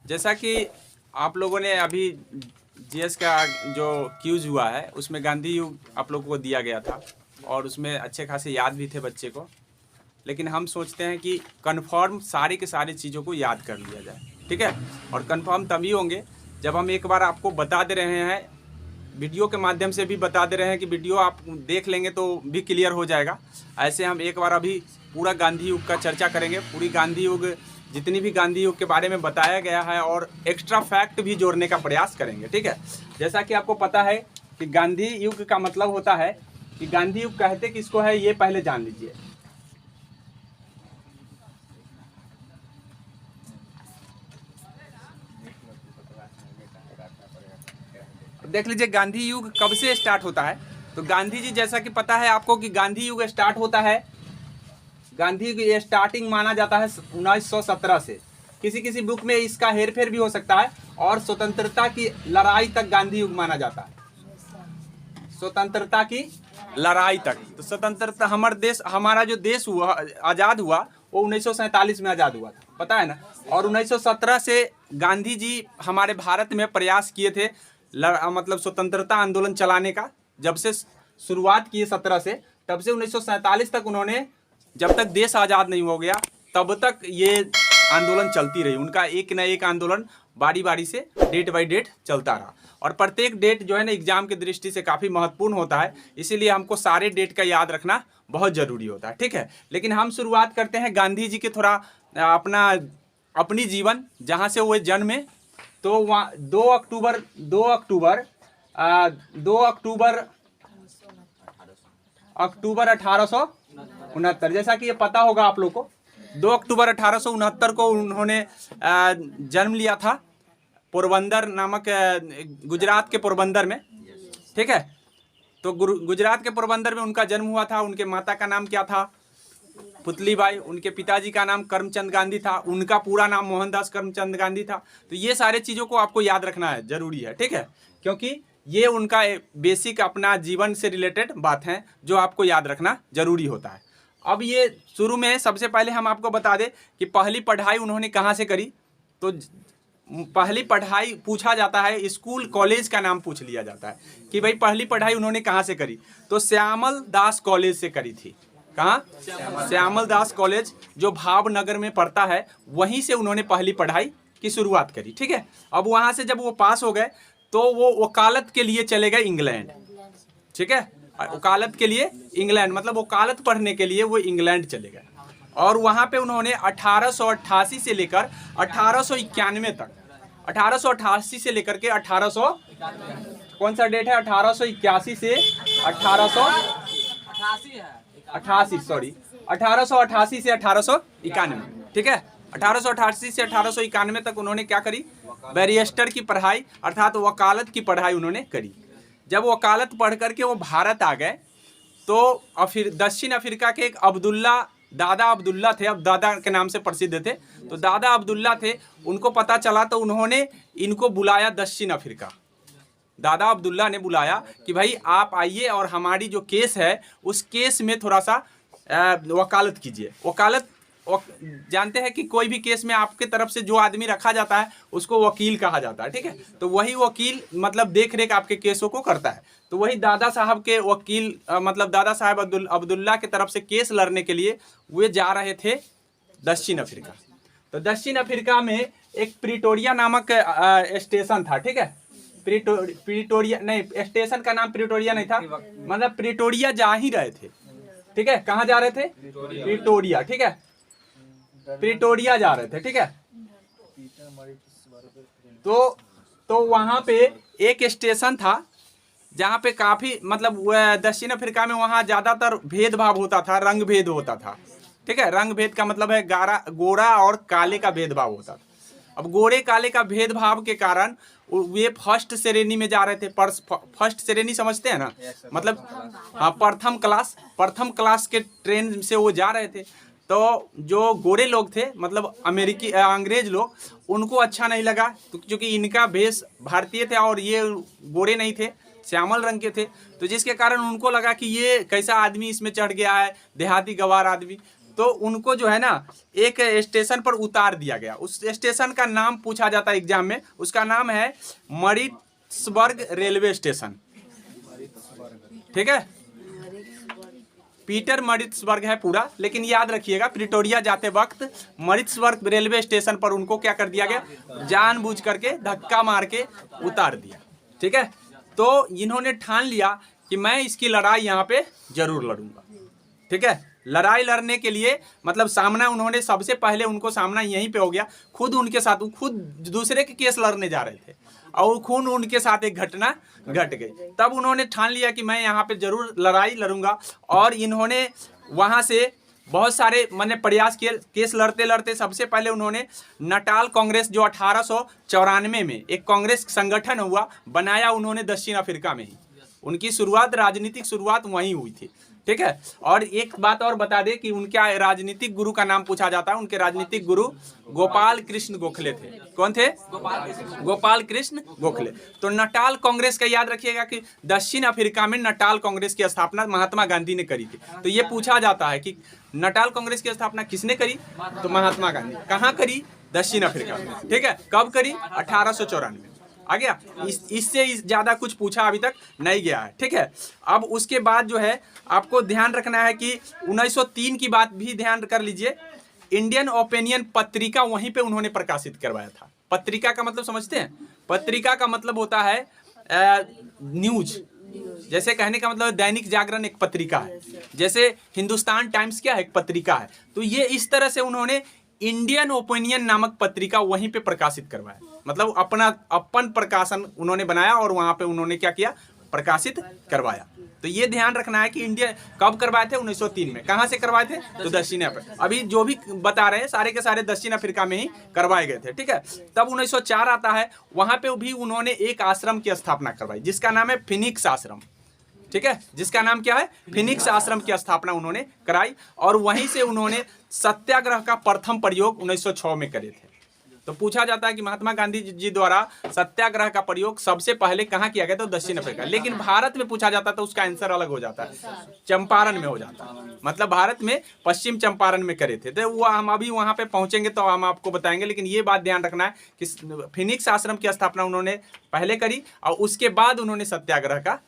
जैसा कि आप लोगों ने अभी जीएस का जो क्यूज हुआ है उसमें गांधी युग आप लोगों को दिया गया था और उसमें अच्छे खासे याद भी थे बच्चे को। लेकिन हम सोचते हैं कि कन्फर्म सारी की सारी चीज़ों को याद कर लिया जाए, ठीक है। और कन्फर्म तभी होंगे जब हम एक बार आपको बता दे रहे हैं, वीडियो के माध्यम से भी बता दे रहे हैं कि वीडियो आप देख लेंगे तो भी क्लियर हो जाएगा। ऐसे हम एक बार अभी पूरा गांधी युग का चर्चा करेंगे, पूरी गांधी युग जितनी भी गांधी युग के बारे में बताया गया है और एक्स्ट्रा फैक्ट भी जोड़ने का प्रयास करेंगे, ठीक है। जैसा कि आपको पता है कि गांधी युग का मतलब होता है कि गांधी युग कहते किसको है ये पहले जान लीजिए। देख लीजिए गांधी युग कब से स्टार्ट होता है। तो गांधी जी जैसा कि पता है आपको कि गांधी युग स्टार्ट होता है, गांधी की स्टार्टिंग माना जाता है 1917 से। किसी किसी बुक में इसका हेरफेर भी हो सकता है और स्वतंत्रता की लड़ाई तक गांधी युग माना जाता है, स्वतंत्रता की लड़ाई तक। तो स्वतंत्रता हमारा जो देश हुआ आज़ाद हुआ वो 1947 में आज़ाद हुआ था, पता है ना। और 1917 से गांधी जी हमारे भारत में प्रयास किए थे मतलब स्वतंत्रता आंदोलन चलाने का। जब से शुरुआत की 17 से, तब से 1947 तक उन्होंने, जब तक देश आज़ाद नहीं हो गया तब तक ये आंदोलन चलती रही। उनका एक न एक आंदोलन बारी बारी से डेट बाई डेट चलता रहा और प्रत्येक डेट जो है ना एग्जाम की दृष्टि से काफ़ी महत्वपूर्ण होता है, इसीलिए हमको सारे डेट का याद रखना बहुत ज़रूरी होता है, ठीक है। लेकिन हम शुरुआत करते हैं गांधी जी के थोड़ा अपनी जीवन जहाँ से वो जन्मे। तो वहाँ 2 अक्टूबर 1869, जैसा कि ये पता होगा आप लोग को, 2 अक्टूबर 1869 को उन्होंने जन्म लिया था पोरबंदर नामक गुजरात के पोरबंदर में, ठीक है। तो गुजरात के पोरबंदर में उनका जन्म हुआ था। उनके माता का नाम क्या था? पुतलीबाई। उनके पिताजी का नाम करमचंद गांधी था। उनका पूरा नाम मोहनदास करमचंद गांधी था। तो ये सारे चीज़ों को आपको याद रखना है, जरूरी है, ठीक है, क्योंकि ये उनका बेसिक अपना जीवन से रिलेटेड बात है जो आपको याद रखना जरूरी होता है। अब ये शुरू में सबसे पहले हम आपको बता दें कि पहली पढ़ाई उन्होंने कहाँ से करी। तो पहली पढ़ाई पूछा जाता है, स्कूल कॉलेज का नाम पूछ लिया जाता है कि भाई पहली पढ़ाई उन्होंने कहाँ से करी। तो श्यामल दास कॉलेज से करी थी। कहाँ? श्यामल दास कॉलेज जो भावनगर में पड़ता है, वहीं से उन्होंने पहली पढ़ाई की शुरुआत करी, ठीक है। अब वहाँ से जब वो पास हो गए तो वो वकालत के लिए चले गए इंग्लैंड, ठीक है। वकालत के लिए इंग्लैंड, मतलब वकालत पढ़ने के लिए वो इंग्लैंड चले गए और वहाँ पे उन्होंने 1888 से लेकर 1891 तक, 1888 से लेकर के 1800 कौन सा डेट है, 1881 से 1888 से 1891, ठीक है। 1888 से 1891 तक उन्होंने क्या करी? बैरिस्टर की पढ़ाई अर्थात वकालत की पढ़ाई उन्होंने करी। जब वकालत पढ़ करके वो भारत आ गए तो फिर दक्षिण अफ्रीका के एक दादा अब्दुल्ला थे, अब दादा के नाम से प्रसिद्ध थे। तो दादा अब्दुल्ला थे, उनको पता चला तो उन्होंने इनको बुलाया दक्षिण अफ्रीका। दादा अब्दुल्ला ने बुलाया कि भाई आप आइए और हमारी जो केस है उस केस में थोड़ा सा वकालत कीजिए। वकालत जानते हैं कि कोई भी केस में आपके तरफ से जो आदमी रखा जाता है उसको वकील कहा जाता है, ठीक है। तो वही वकील मतलब देख रेख आपके केसों को करता है। तो वही दादा साहब के वकील मतलब दादा साहब अब्दुल्ला के तरफ से केस लड़ने के लिए वे जा रहे थे दक्षिण अफ्रीका। तो दक्षिण अफ्रीका में एक प्रिटोरिया नामक स्टेशन था, ठीक है। प्रिटोरिया नहीं, स्टेशन का नाम प्रिटोरिया नहीं था, मतलब प्रिटोरिया जा ही रहे थे, ठीक है। कहाँ जा रहे थे? प्रिटोरिया, ठीक है, प्रिटोरिया जा रहे थे, ठीक है। तो वहां पे एक स्टेशन था जहाँ पे काफी मतलब दक्षिण अफ्रीका में वहाँ ज्यादातर भेदभाव होता था, रंग भेद होता था, ठीक है। रंग भेद का मतलब है गोरा और काले का भेदभाव होता था। अब गोरे काले का भेदभाव के कारण वे फर्स्ट श्रेणी में जा रहे थे। फर्स्ट श्रेणी समझते हैं ना, मतलब हाँ, प्रथम क्लास के ट्रेन से वो जा रहे थे। तो जो गोरे लोग थे मतलब अंग्रेज लोग, उनको अच्छा नहीं लगा क्योंकि इनका भेष भारतीय था और ये गोरे नहीं थे, श्यामल रंग के थे। तो जिसके कारण उनको लगा कि ये कैसा आदमी इसमें चढ़ गया है, देहाती गवार आदमी। तो उनको जो है ना एक स्टेशन पर उतार दिया गया। उस स्टेशन का नाम पूछा जाता है एग्जाम में, उसका नाम है मरिट्सबर्ग रेलवे स्टेशन। ठीक है, पीटर मरिट्सबर्ग है पूरा, लेकिन याद रखिएगा प्रिटोरिया जाते वक्त मरिट्सबर्ग रेलवे स्टेशन पर उनको क्या कर दिया गया, जानबूझ करके धक्का मार के उतार दिया। ठीक है, तो इन्होंने ठान लिया कि मैं इसकी लड़ाई यहाँ पे जरूर लड़ूंगा। ठीक है, लड़ाई लड़ने के लिए मतलब सामना उन्होंने सबसे पहले उनको सामना यहीं पे हो गया, खुद उनके साथ, वो खुद दूसरे के केस लड़ने जा रहे थे और खुद उनके साथ एक घटना घट गई। तब उन्होंने ठान लिया कि मैं यहाँ पे जरूर लड़ाई लड़ूंगा। और इन्होंने वहाँ से बहुत सारे मैंने प्रयास किए, केस लड़ते लड़ते सबसे पहले उन्होंने नटाल कांग्रेस जो 1894 में एक कांग्रेस संगठन हुआ बनाया उन्होंने दक्षिण अफ्रीका में ही। उनकी शुरुआत, राजनीतिक शुरुआत वहीं हुई थी। ठीक है, और एक बात और बता दें कि उनके राजनीतिक गुरु का नाम पूछा जाता है, उनके राजनीतिक गुरु गोपाल कृष्ण गोखले थे। कौन थे? गोपाल कृष्ण गोखले। तो नटाल कांग्रेस का याद रखिएगा कि दक्षिण अफ्रीका में नटाल कांग्रेस की स्थापना महात्मा गांधी ने करी थी। तो ये पूछा जाता है कि नटाल कांग्रेस की स्थापना किसने करी, तो महात्मा गांधी। कहाँ करी? दक्षिण अफ्रीका में। ठीक है, कब करी? 1894 में। आ गया, इससे ज़्यादा कुछ पूछा अभी तक नहीं गया है। ठीक है, अब उसके बाद जो है आपको ध्यान रखना है कि 1903 की बात भी ध्यान कर लीजिए। इंडियन ओपिनियन पत्रिका वहीं पे उन्होंने प्रकाशित करवाया था। पत्रिका का मतलब समझते हैं? पत्रिका का मतलब होता है न्यूज। जैसे कहने का मतलब दैनिक जागरण एक पत्रिका है, जैसे हिंदुस्तान टाइम्स क्या है, एक पत्रिका है। तो ये इस तरह से उन्होंने इंडियन ओपिनियन नामक पत्रिका वहीं पे प्रकाशित करवाया, मतलब अपन प्रकाशन उन्होंने बनाया और वहां पे उन्होंने क्या किया, प्रकाशित करवाया। तो ये ध्यान रखना है कि इंडिया कब करवाए थे? 1903 में। कहाँ से करवाए थे? तो दक्षिण अफ्रीका। अभी जो भी बता रहे हैं सारे के सारे दक्षिण अफ्रीका में ही करवाए गए थे। ठीक है, तब 1904 आता है, वहां पे भी उन्होंने एक आश्रम की स्थापना करवाई जिसका नाम है फिनिक्स आश्रम। ठीक है, जिसका नाम क्या है? फिनिक्स आश्रम की स्थापना उन्होंने कराई और वहीं से उन्होंने सत्याग्रह का प्रथम प्रयोग 1906 में करे थे। तो पूछा जाता है कि महात्मा गांधी जी द्वारा सत्याग्रह का प्रयोग सबसे पहले कहाँ किया गया? तो दक्षिण अफ्रीका। लेकिन भारत में पूछा जाता तो उसका आंसर अलग हो जाता है, चंपारण में हो जाता है। मतलब भारत में पश्चिम चंपारण में करे थे। तो वो हम अभी वहाँ पे पहुँचेंगे तो हम आपको बताएंगे। लेकिन ये बात ध्यान रखना है कि फिनिक्स आश्रम की स्थापना उन्होंने पहले करी और उसके बाद उन्होंने सत्याग्रह का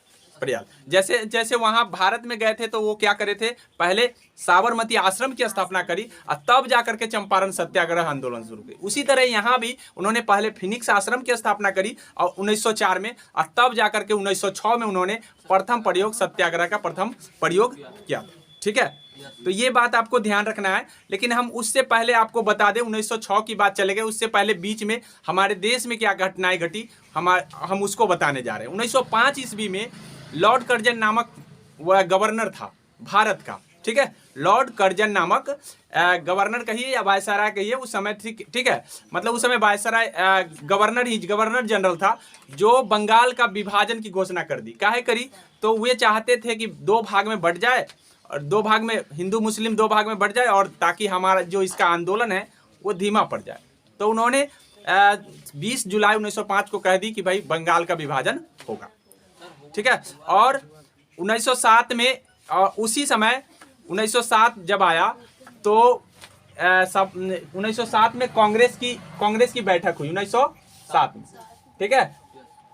प्रयास। जैसे जैसे वहां भारत में गए थे तो वो क्या करे थे, पहले साबरमती आश्रम की स्थापना करी और तब जाकर के चंपारण सत्याग्रह आंदोलन शुरू की। उसी तरह यहाँ भी उन्होंने पहले फिनिक्स आश्रम की स्थापना करी और 1904 में, और तब जाकर के 1906 में उन्होंने प्रथम प्रयोग सत्याग्रह का प्रथम प्रयोग किया। ठीक है, तो ये बात आपको ध्यान रखना है। लेकिन हम उससे पहले आपको बता दें, 1906 की बात चले गए, उससे पहले बीच में हमारे देश में क्या घटनाएं घटी हम उसको बताने जा रहे हैं। 1905 ईस्वी में लॉर्ड कर्जन नामक वह गवर्नर था भारत का। ठीक है, लॉर्ड कर्जन नामक गवर्नर कहिए या वायसराय कहिए उस समय। ठीक है, मतलब उस समय वायसराय गवर्नर जनरल था जो बंगाल का विभाजन की घोषणा कर दी। काहे करी? तो वे चाहते थे कि दो भाग में बढ़ जाए और दो भाग में हिंदू मुस्लिम दो भाग में बढ़ जाए और ताकि हमारा जो इसका आंदोलन है वो धीमा पड़ जाए। तो उन्होंने 20 जुलाई 1905 को कह दी कि भाई बंगाल का विभाजन होगा। ठीक है, और 1907 में उसी समय 1907 जब आया तो 1907 में कांग्रेस की बैठक हुई 1907 में। ठीक है,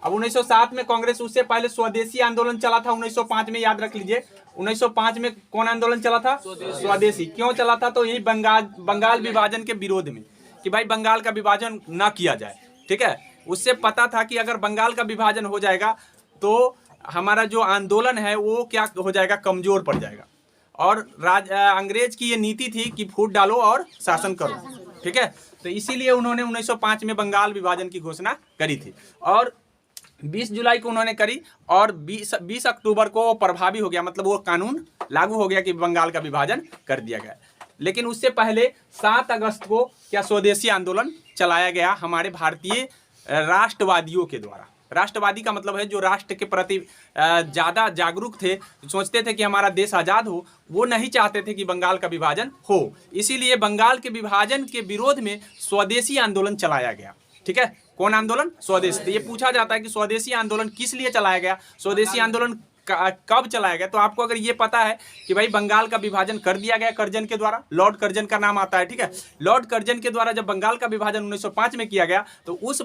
अब 1907 में कांग्रेस, उससे पहले स्वदेशी आंदोलन चला था 1905 में। याद रख लीजिए 1905 में कौन आंदोलन चला था? स्वदेशी। क्यों चला था? तो यही बंगाल विभाजन के विरोध में, कि भाई बंगाल का विभाजन ना किया जाए। ठीक है, उससे पता था कि अगर बंगाल का विभाजन हो जाएगा तो हमारा जो आंदोलन है वो क्या हो जाएगा, कमजोर पड़ जाएगा। और अंग्रेज की ये नीति थी कि फूट डालो और शासन करो। ठीक है, तो इसीलिए उन्होंने 1905 में बंगाल विभाजन की घोषणा करी थी और 20 जुलाई को उन्होंने करी और 20 अक्टूबर को प्रभावी हो गया, मतलब वो कानून लागू हो गया कि बंगाल का विभाजन कर दिया गया। लेकिन उससे पहले 7 अगस्त को क्या स्वदेशी आंदोलन चलाया गया हमारे भारतीय राष्ट्रवादियों के द्वारा। राष्ट्रवादी का मतलब है जो राष्ट्र के प्रति ज़्यादा जागरूक थे, सोचते थे कि हमारा देश आज़ाद हो, वो नहीं चाहते थे कि बंगाल का विभाजन हो। इसीलिए बंगाल के विभाजन के विरोध में स्वदेशी आंदोलन चलाया गया। ठीक है, कौन आंदोलन? स्वदेशी। तो ये पूछा जाता है कि स्वदेशी आंदोलन किस लिए चलाया गया, स्वदेशी आंदोलन कब चलाया गया। तो आपको अगर ये पता है कि भाई बंगाल का विभाजन कर दिया गया कर्जन के द्वारा, लॉर्ड कर्जन का नाम आता है, ठीक है। लॉर्ड कर्जन के द्वारा जब बंगाल का विभाजन 1905 में किया गया तो उस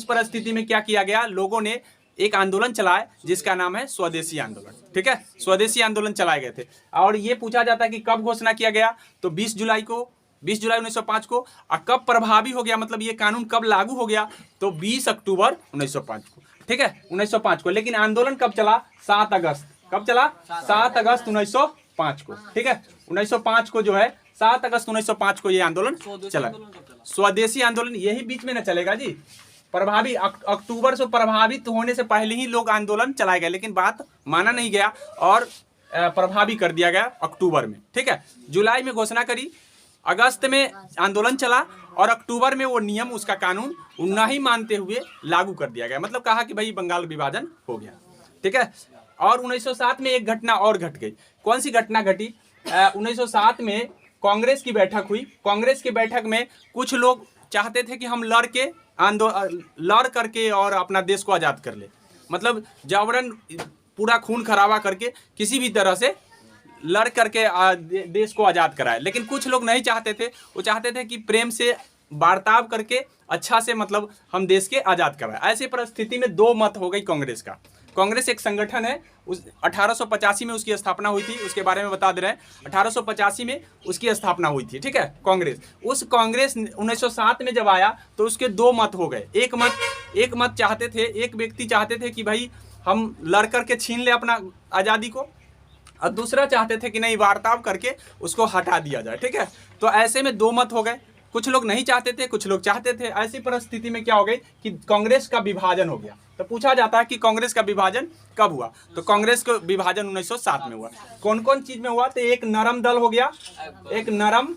परिस्थिति में क्या किया गया, लोगों ने एक आंदोलन चलाया जिसका नाम है स्वदेशी आंदोलन, ठीक है। स्वदेशी आंदोलन चलाए गए थे। और ये पूछा जाता है कि कब घोषणा किया गया, तो 20 जुलाई 1905 को। और कब प्रभावी हो गया, मतलब ये कानून कब लागू हो गया, तो 20 अक्टूबर 1905 को, ठीक है, 1905 को। लेकिन आंदोलन कब चला, 7 अगस्त, कब चला, 7 अगस्त 1905 को, ठीक है। 1905 को जो है 7 अगस्त 1905 को ये आंदोलन चला। स्वदेशी आंदोलन यही बीच में न चलेगा जी, प्रभावी अक्टूबर से प्रभावित होने से पहले ही लोग आंदोलन चलाए गए, लेकिन बात माना नहीं गया और प्रभावी कर दिया गया अक्टूबर में, ठीक है। जुलाई में घोषणा करी, अगस्त में आंदोलन चला और अक्टूबर में वो नियम, उसका कानून नहीं मानते हुए लागू कर दिया गया। मतलब कहा कि भाई बंगाल विभाजन हो गया, ठीक है। और 1907 में एक घटना और घट गई। कौन सी घटना घटी, 1907 में कांग्रेस की बैठक हुई। कांग्रेस की बैठक में कुछ लोग चाहते थे कि हम लड़ करके और अपना देश को आज़ाद कर ले, मतलब जबरन पूरा खून खराबा करके किसी भी तरह से लड़ करके देश को आज़ाद कराए। लेकिन कुछ लोग नहीं चाहते थे, वो चाहते थे कि प्रेम से वार्ताव करके अच्छा से मतलब हम देश के आज़ाद कराए। ऐसी परिस्थिति में दो मत हो गई कांग्रेस का। कांग्रेस एक संगठन है, उस 1885 में उसकी स्थापना हुई थी, उसके बारे में बता दे रहे हैं। 1885 में उसकी स्थापना हुई थी, ठीक है, कांग्रेस। उस कांग्रेस 1907 में जब आया तो उसके दो मत हो गए। एक मत चाहते थे, एक व्यक्ति चाहते थे कि भाई हम लड़ करके छीन ले अपना आज़ादी को, और दूसरा चाहते थे कि नहीं, वार्ताव करके उसको हटा दिया जाए, ठीक है। तो ऐसे में दो मत हो गए, कुछ लोग नहीं चाहते थे, कुछ लोग चाहते थे। ऐसी परिस्थिति में क्या हो गई कि कांग्रेस का विभाजन हो गया। तो पूछा जाता है कि कांग्रेस का विभाजन कब हुआ, तो कांग्रेस का विभाजन 1907 में हुआ। कौन कौन चीज में हुआ, तो एक नरम दल हो गया, एक नरम,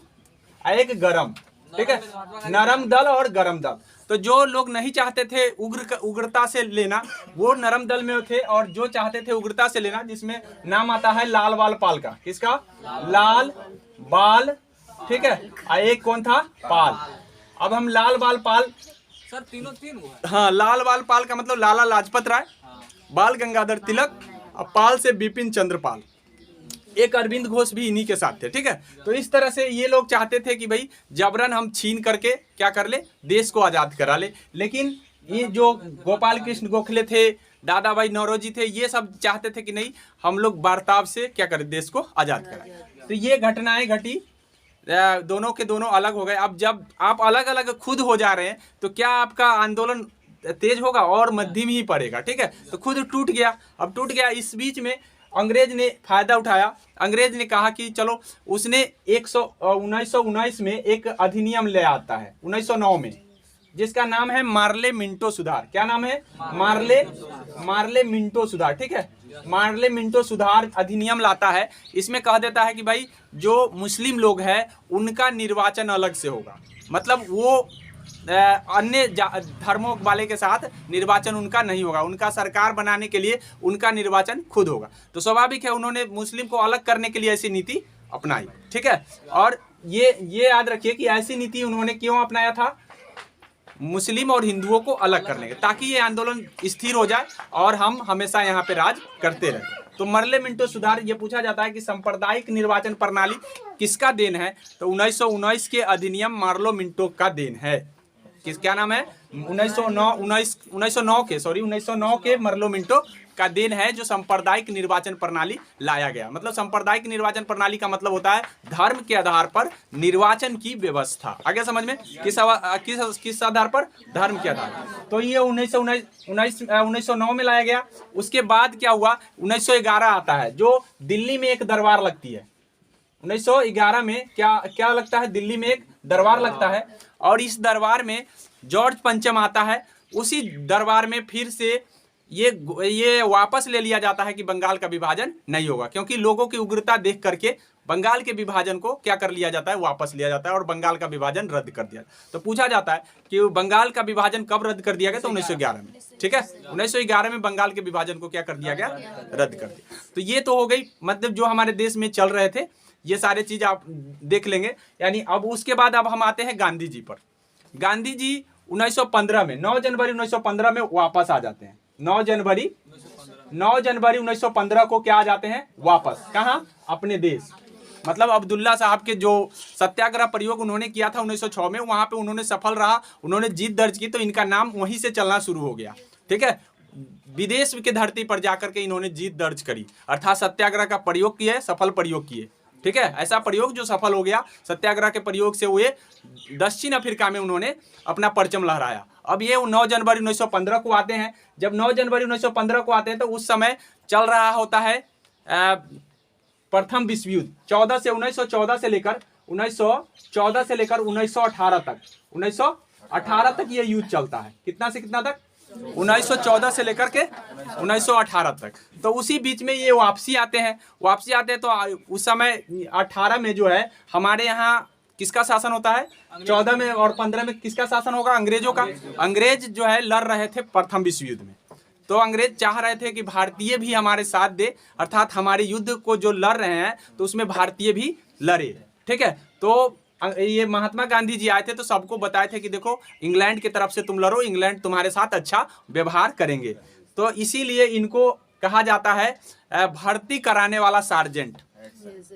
एक गरम, ठीक है, नरम दल और गरम दल। तो जो लोग नहीं चाहते थे उग्रता से लेना, वो नरम दल में थे, और जो चाहते थे उग्रता से लेना, जिसमें नाम आता है लाल बाल पाल का। किसका, लाल बाल, ठीक है, एक कौन था, पाल। अब हम लाल बाल पाल, सर तीन हुआ। हाँ, लाल बाल पाल का मतलब लाला लाजपत राय, बाल गंगाधर तिलक, और पाल से बिपिन चंद्र पाल। एक अरविंद घोष भी इन्हीं के साथ थे, ठीक है। तो इस तरह से ये लोग चाहते थे कि भाई जबरन हम छीन करके क्या कर ले, देश को आज़ाद करा ले। लेकिन ये जो गोपाल कृष्ण गोखले थे, दादा भाई नौरोजी थे, ये सब चाहते थे कि नहीं, हम लोग वार्ताव से क्या करें, देश को आज़ाद कराएं। तो ये घटनाएं घटी, दोनों के दोनों अलग हो गए। अब जब आप अलग अलग खुद हो जा रहे हैं तो क्या आपका आंदोलन तेज होगा, और मध्यम ही पड़ेगा, ठीक है। तो खुद टूट गया। अब टूट गया, इस बीच में अंग्रेज ने फायदा उठाया। अंग्रेज ने कहा कि चलो, उसने 1919 में एक अधिनियम ले आता है 1909 में, जिसका नाम है मार्ले मिंटो सुधार। क्या नाम है, मार्ले मिंटो सुधार, ठीक है। मार्ले मिंटो सुधार अधिनियम लाता है। इसमें कह देता है कि भाई जो मुस्लिम लोग हैं उनका निर्वाचन अलग से होगा, मतलब वो अन्य धर्मों वाले के साथ निर्वाचन उनका नहीं होगा, उनका सरकार बनाने के लिए उनका निर्वाचन खुद होगा। तो स्वाभाविक है उन्होंने मुस्लिम को अलग करने के लिए ऐसी नीति अपनाई, ठीक है। और ये याद रखिए कि ऐसी नीति उन्होंने क्यों अपनाया था, मुस्लिम और हिंदुओं को अलग करने के, ताकि ये आंदोलन स्थिर हो जाए और हम हमेशा यहाँ पे राज करते रहे। तो मरले मिंटो सुधार, ये पूछा जाता है कि सांप्रदायिक निर्वाचन प्रणाली किसका देन है, तो 1919 के अधिनियम मार्लो मिंटो का देन है। क्या नाम है, 1909 के मरलो मिंटो का देन है, जो सांप्रदायिक निर्वाचन प्रणाली लाया गया। मतलब सांप्रदायिक निर्वाचन प्रणाली का मतलब होता है धर्म के आधार पर निर्वाचन की व्यवस्था। आगे समझ में, किस आधार पर, धर्म के आधार पर। तो ये 1909 में लाया गया। उसके बाद क्या हुआ, 1911 आता है, जो दिल्ली में एक दरबार लगती है। 1911 में क्या लगता है, दिल्ली में एक दरबार लगता है, और इस दरबार में जॉर्ज पंचम आता है। उसी दरबार में फिर से ये वापस ले लिया जाता है कि बंगाल का विभाजन नहीं होगा, क्योंकि लोगों की उग्रता देख करके बंगाल के विभाजन को क्या कर लिया जाता है, वापस लिया जाता है, और बंगाल का विभाजन रद्द कर दिया। तो पूछा जाता है कि बंगाल का विभाजन कब रद्द कर दिया गया, तो 1911 में, ठीक है। 1911 में बंगाल के विभाजन को क्या कर दिया गया, रद्द कर दिया। तो ये तो हो गई, मतलब जो हमारे देश में चल रहे थे ये सारे चीज आप देख लेंगे। यानी अब उसके बाद अब हम आते हैं गांधी जी पर। गांधी जी 1915 में, 9 जनवरी 1915 में वापस आ जाते हैं। 9 जनवरी 9 जनवरी 1915 को क्या आ जाते हैं वापस, कहाँ, अपने देश। मतलब अब्दुल्ला साहब के जो सत्याग्रह प्रयोग उन्होंने किया था 1906 में, वहां पे उन्होंने सफल रहा, उन्होंने जीत दर्ज की, तो इनका नाम वहीं से चलना शुरू हो गया। ठीक है, विदेश के धरती पर जाकर के इन्होंने जीत दर्ज करी, अर्थात सत्याग्रह का प्रयोग किए, सफल प्रयोग किए। ठीक है, ऐसा प्रयोग जो सफल हो गया, सत्याग्रह के प्रयोग से हुए, दक्षिण अफ्रीका में उन्होंने अपना परचम लहराया। अब ये 9 जनवरी 1915 को आते हैं। जब 9 जनवरी 1915 को आते हैं तो उस समय चल रहा होता है प्रथम विश्व युद्ध। 1914 से लेकर 1918 तक, 1918 तक ये युद्ध चलता है। कितना से कितना तक? 1914 से लेकर के 1918 तक। तो उसी बीच में ये वापसी आते हैं तो उस समय 18 में जो है हमारे यहाँ किसका शासन होता है? 14 में और 15 में किसका शासन होगा? अंग्रेजों का। अंग्रेज जो है लड़ रहे थे प्रथम विश्व युद्ध में, तो अंग्रेज चाह रहे थे कि भारतीय भी हमारे साथ दे, अर्थात हमारे युद्ध को जो लड़ रहे हैं तो उसमें भारतीय भी लड़े। ठीक है, तो ये महात्मा गांधी जी आए थे तो सबको बताए थे कि देखो इंग्लैंड की तरफ से तुम लड़ो, इंग्लैंड तुम्हारे साथ अच्छा व्यवहार करेंगे। तो इसीलिए इनको कहा जाता है भर्ती कराने वाला सार्जेंट।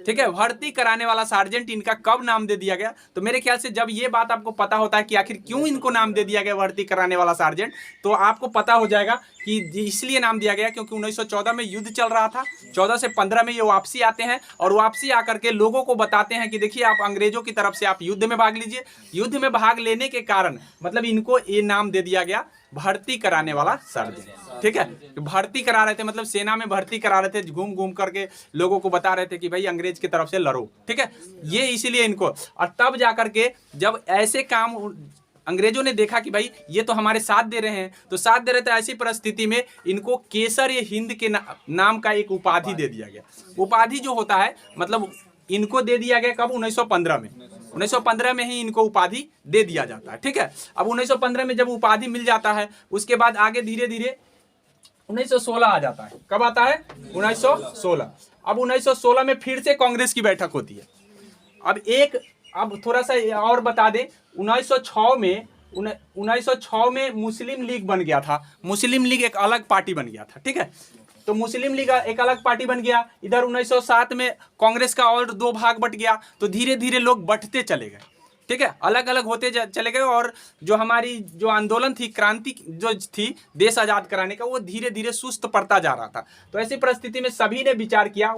ठीक है, भर्ती कराने वाला सार्जेंट इनका कब नाम दे दिया गया? तो मेरे ख्याल से जब ये बात आपको पता होता है कि आखिर क्यों इनको नाम दे दिया गया भर्ती कराने वाला सार्जेंट, तो आपको पता हो जाएगा कि इसलिए नाम दिया गया क्योंकि 1914 में युद्ध चल रहा था। 14 से 15 में ये वापसी आते हैं और वापसी आकर के लोगों को बताते हैं कि देखिए आप अंग्रेजों की तरफ से आप युद्ध में भाग लीजिए। युद्ध में भाग लेने के कारण मतलब इनको ये नाम दे दिया गया भर्ती कराने वाला सार्जेंट। ठीक है, भर्ती करा रहे थे, मतलब सेना में भर्ती करा रहे थे, घूम घूम करके लोगों को बता रहे थे कि भाई अंग्रेज की तरफ से लड़ो। ठीक है, ये इसीलिए इनको, और तब जाकर के जब ऐसे काम अंग्रेजों ने देखा कि भाई ये तो हमारे साथ दे रहे हैं, तो साथ दे रहे थे, ऐसी परिस्थिति में इनको केसर हिंद के नाम का एक उपाधि दे दिया गया। उपाधि जो होता है मतलब इनको दे दिया गया कब? 1915 में। 1915 में ही इनको उपाधि दे दिया जाता है। ठीक है, अब 1915 में जब उपाधि मिल जाता है उसके बाद आगे धीरे धीरे 1916 आ जाता है। कब आता है? 1916। अब 1916 में फिर से कांग्रेस की बैठक होती है। अब थोड़ा सा और बता दें, 1906 में मुस्लिम लीग बन गया था। मुस्लिम लीग एक अलग पार्टी बन गया था। ठीक है, तो मुस्लिम लीग एक अलग पार्टी बन गया। इधर 1907 में कांग्रेस का और 2 भाग बट गया, तो धीरे धीरे लोग बंटते चले गए। ठीक है, अलग अलग होते चले गए और जो हमारी जो आंदोलन थी, क्रांति जो थी देश आज़ाद कराने का, वो धीरे धीरे सुस्त पड़ता जा रहा था। तो ऐसी परिस्थिति में सभी ने विचार किया,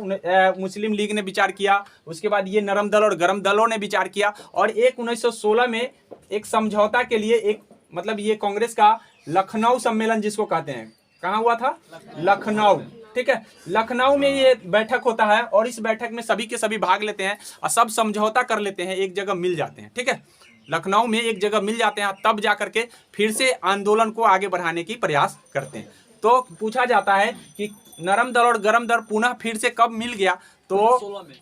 मुस्लिम लीग ने विचार किया, उसके बाद ये नरम दल और गरम दलों ने विचार किया और 1916 में एक समझौता के लिए एक मतलब ये कांग्रेस का लखनऊ सम्मेलन जिसको कहते हैं, कहाँ हुआ था? लखनऊ। ठीक है, लखनऊ में ये बैठक होता है और इस बैठक में सभी के सभी भाग लेते हैं और सब समझौता कर लेते हैं, एक जगह मिल जाते हैं। ठीक है, लखनऊ में एक जगह मिल जाते हैं, तब जाकर के फिर से आंदोलन को आगे बढ़ाने की प्रयास करते हैं। तो पूछा जाता है कि नरम दल और गरम दल पुनः फिर से कब मिल गया? तो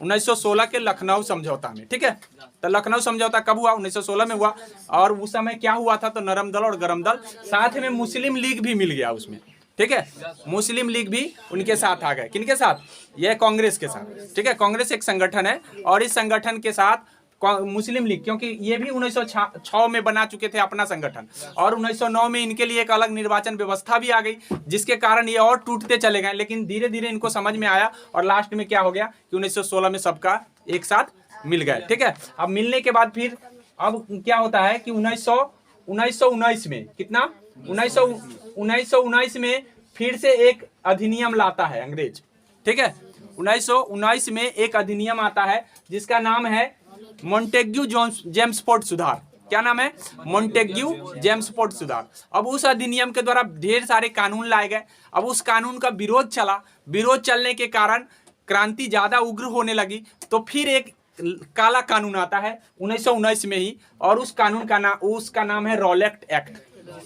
1916 के लखनऊ समझौता में। ठीक है, तो लखनऊ समझौता कब हुआ? 1916 में हुआ। और उस समय क्या हुआ था? तो नरम दल और गरम दल, साथ में मुस्लिम लीग भी मिल गया उसमें। ठीक है, मुस्लिम लीग भी उनके साथ आ गए। किनके साथ? यह कांग्रेस के साथ। ठीक है, कांग्रेस एक संगठन है और इस संगठन के साथ मुस्लिम लीग, क्योंकि ये भी 1906 में बना चुके थे अपना संगठन, और 1909 में इनके लिए एक अलग निर्वाचन व्यवस्था भी आ गई, जिसके कारण ये और टूटते चले गए। लेकिन धीरे धीरे इनको समझ में आया और लास्ट में क्या हो गया कि 1916 में सबका एक साथ मिल गए। ठीक है, अब मिलने के बाद फिर अब क्या होता है कि 1919 में कितना? 1919 में फिर से एक अधिनियम लाता है अंग्रेज। ठीक है, 1919 में एक अधिनियम आता है जिसका नाम है मॉन्टेग्यू जेम्सफोर्ड सुधार। क्या नाम है? मॉन्टेग्यू जेम्सफोर्ड सुधार। अब उस अधिनियम के द्वारा ढेर सारे कानून लाए गए। अब उस कानून का विरोध चला, विरोध चलने के कारण क्रांति ज्यादा उग्र होने लगी, तो फिर एक काला कानून आता है 1919 में ही, और उस कानून का उसका नाम है रॉलेट एक्ट।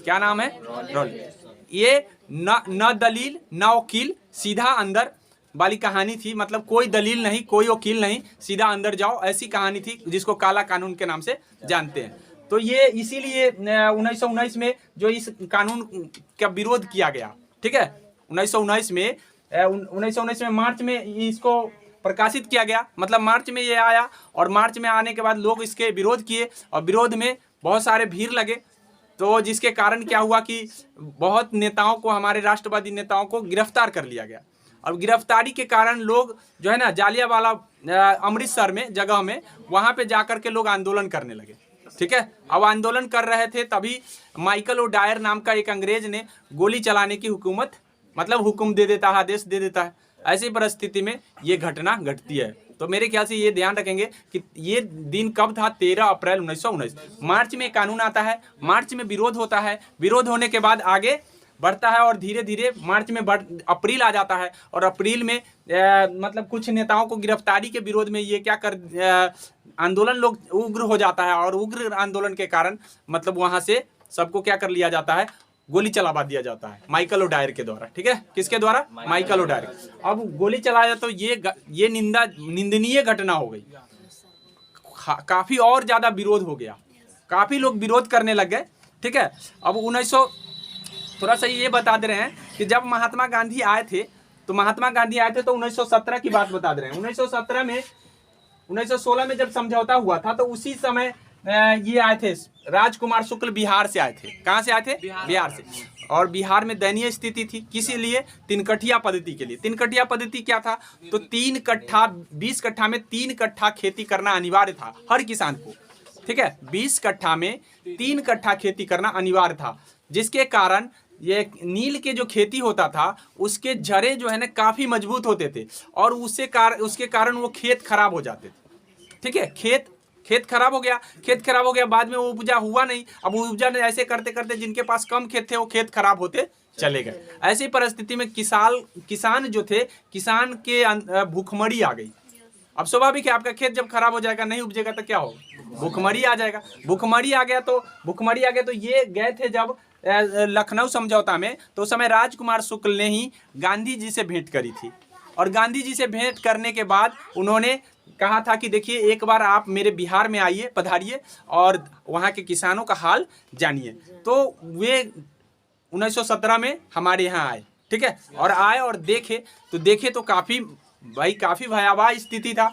क्या नाम है? रॉलेट। ये न दलील न वकील, सीधा अंदर वाली कहानी थी, मतलब कोई दलील नहीं, कोई वकील नहीं, सीधा अंदर जाओ, ऐसी कहानी थी जिसको काला कानून के नाम से जानते हैं। तो ये इसीलिए 1919 में जो इस कानून का विरोध किया गया। ठीक है, 1919 में मार्च में इसको प्रकाशित किया गया, मतलब मार्च में ये आया और मार्च में आने के बाद लोग इसके विरोध किए और विरोध में बहुत सारे भीड़ लगे। तो जिसके कारण क्या हुआ कि बहुत नेताओं को, हमारे राष्ट्रवादी नेताओं को गिरफ्तार कर लिया गया। और गिरफ्तारी के कारण लोग जो है ना जालियांवाला अमृतसर में जगह में वहाँ पे जाकर के लोग आंदोलन करने लगे। ठीक है, अब आंदोलन कर रहे थे तभी माइकल ओडायर नाम का एक अंग्रेज ने गोली चलाने की हुक्म दे देता है, आदेश दे देता है। ऐसी परिस्थिति में ये घटना घटती है। तो मेरे ख्याल से ये ध्यान रखेंगे कि ये दिन कब था, 13 अप्रैल 1919। मार्च में कानून आता है, मार्च में विरोध होता है, विरोध होने के बाद आगे बढ़ता है और धीरे धीरे मार्च में अप्रैल आ जाता है। और अप्रैल में मतलब कुछ नेताओं को गिरफ्तारी के विरोध में ये क्या आंदोलन लोग उग्र हो जाता है। और उग्र आंदोलन के कारण मतलब वहाँ से सबको क्या कर लिया जाता है, गोली चलावा दिया जाता है माइकल ओडायर के द्वारा। ठीक है, किसके द्वारा? Michael O'Dwyer. अब गोली चलाया तो ये निंदनीय घटना हो गई। काफी और ज्यादा विरोध हो गया, काफी लोग विरोध करने लग गए। ठीक है, अब 1900 थोड़ा सा ये बता दे रहे हैं कि जब महात्मा गांधी आए थे तो 1917 की बात बता दे रहे हैं। 1917 में 1916 में जब समझौता हुआ था तो उसी समय ये आए थे राजकुमार शुक्ल, बिहार से आए थे। कहाँ से आए थे? बिहार से। और बिहार में दयनीय स्थिति थी, किसी लिए? तीन-कठिया पद्धति के लिए। तीन-कठिया पद्धति क्या था? तो 3 कट्ठा 20 कट्ठा में 3 कट्ठा खेती करना अनिवार्य था हर किसान को। ठीक है, 20 कट्ठा में 3 कट्ठा खेती करना अनिवार्य था, जिसके कारण ये नील के जो खेती होता था उसके जड़े जो है ना काफी मजबूत होते थे और उसके कारण वो खेत खराब हो जाते थे। ठीक है, खेत खराब हो गया, बाद में वो उपजा हुआ नहीं। अब उपजा ऐसे करते करते जिनके पास कम खेत थे वो खेत खराब होते चले गए। ऐसी परिस्थिति में किसान जो थे, किसान के भूखमरी आ गई। अब स्वाभाविक है, आपका खेत जब खराब हो जाएगा, नहीं उपजेगा तो क्या होगा? भूखमरी आ जाएगा। भूखमरी आ गया तो ये गए थे जब लखनऊ समझौता में, तो उस समय राजकुमार शुक्ल ने ही गांधी जी से भेंट करी थी। और गांधी जी से भेंट करने के बाद उन्होंने कहा था कि देखिए एक बार आप मेरे बिहार में आइए, पधारिए और वहाँ के किसानों का हाल जानिए। तो वे 1917 में हमारे यहाँ आए। ठीक है, और आए और देखे तो काफ़ी भयावह स्थिति था।